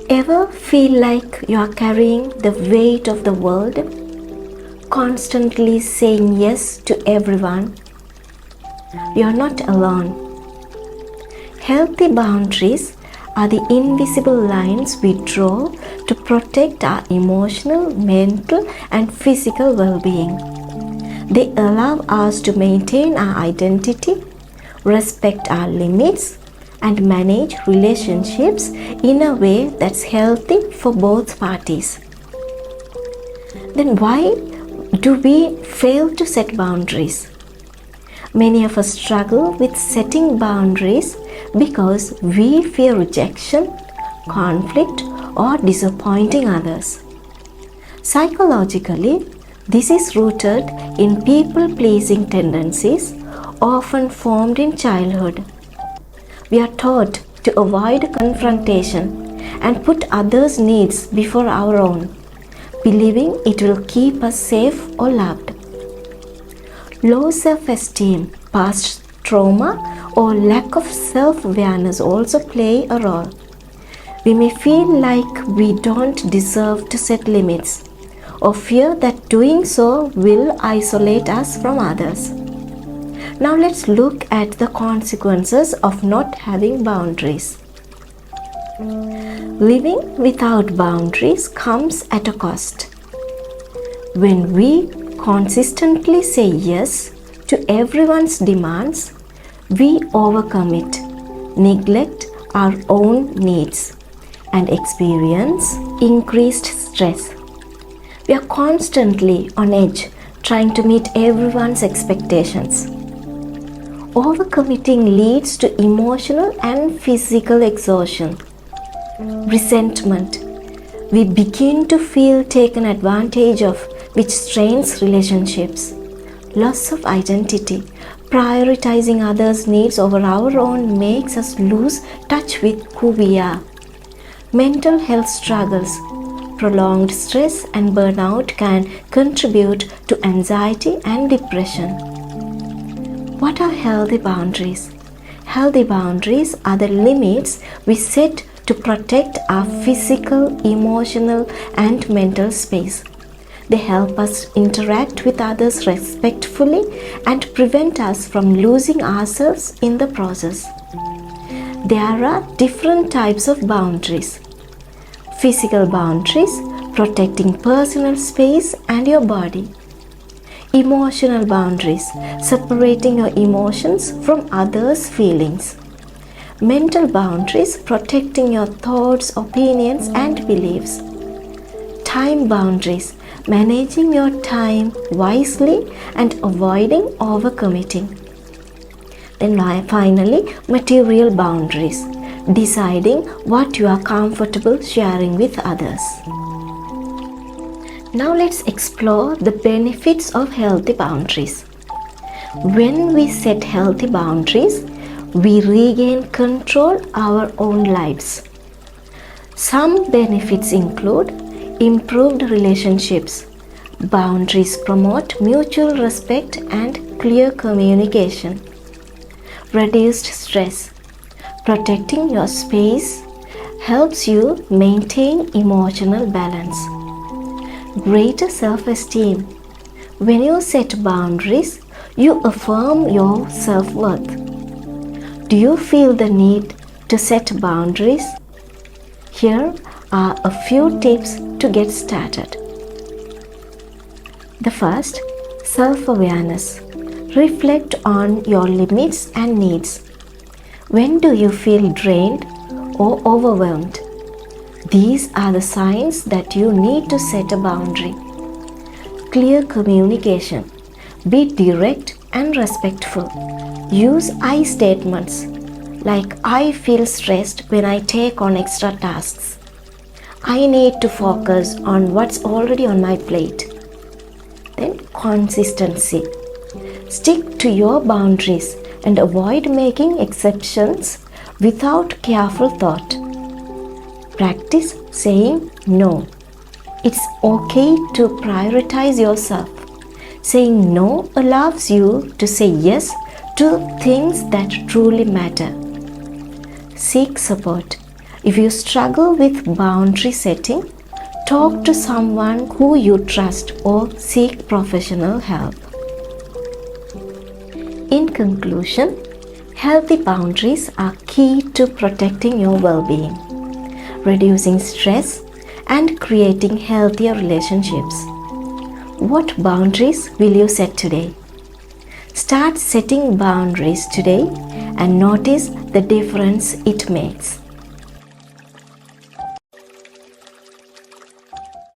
Ever feel like you are carrying the weight of the world, constantly saying yes to everyone? You are not alone. Healthy boundaries are the invisible lines we draw to protect our emotional, mental, and physical well-being. They allow us to maintain our identity, respect our limits, and manage relationships in a way that's healthy for both parties. Then why do we fail to set boundaries? Many of us struggle with setting boundaries because we fear rejection, conflict, or disappointing others. Psychologically, this is rooted in people-pleasing tendencies often formed in childhood. We are taught to avoid confrontation and put others' needs before our own, believing it will keep us safe or loved. Low self-esteem, past trauma, or lack of self-awareness also play a role. We may feel like we don't deserve to set limits, or fear that doing so will isolate us from others. Now let's look at the consequences of not having boundaries. Living without boundaries comes at a cost. When we consistently say yes to everyone's demands, we overcommit, neglect our own needs, and experience increased stress. We are constantly on edge, trying to meet everyone's expectations. Overcommitting leads to emotional and physical exhaustion. Resentment. We begin to feel taken advantage of, which strains relationships. Loss of identity. Prioritizing others' needs over our own makes us lose touch with who we are. Mental health struggles. Prolonged stress and burnout can contribute to anxiety and depression. What are healthy boundaries? Healthy boundaries are the limits we set to protect our physical, emotional, and mental space. They help us interact with others respectfully and prevent us from losing ourselves in the process. There are different types of boundaries. Physical boundaries, protecting personal space and your body. Emotional boundaries, separating your emotions from others' feelings. Mental boundaries, protecting your thoughts, opinions, and beliefs. Time boundaries, managing your time wisely and avoiding overcommitting. Then finally, material boundaries, deciding what you are comfortable sharing with others. Now let's explore the benefits of healthy boundaries. When we set healthy boundaries, we regain control of our own lives. Some benefits include improved relationships. Boundaries promote mutual respect and clear communication. Reduced stress. Protecting your space helps you maintain emotional balance. Greater self-esteem. When you set boundaries, you affirm your self-worth. Do you feel the need to set boundaries? Here are a few tips to get started. The first, self-awareness. Reflect on your limits and needs. When do you feel drained or overwhelmed? These are the signs that you need to set a boundary. Clear communication. Be direct and respectful. Use I statements like I feel stressed when I take on extra tasks. I need to focus on what's already on my plate. Then consistency. Stick to your boundaries and avoid making exceptions without careful thought. Practice saying no. It's okay to prioritize yourself. Saying no allows you to say yes to things that truly matter. seek support. If you struggle with boundary setting, talk to someone who you trust or seek professional help. In conclusion, healthy boundaries are key to protecting your well-being, reducing stress, and creating healthier relationships. What boundaries will you set today? Start setting boundaries today and notice the difference it makes.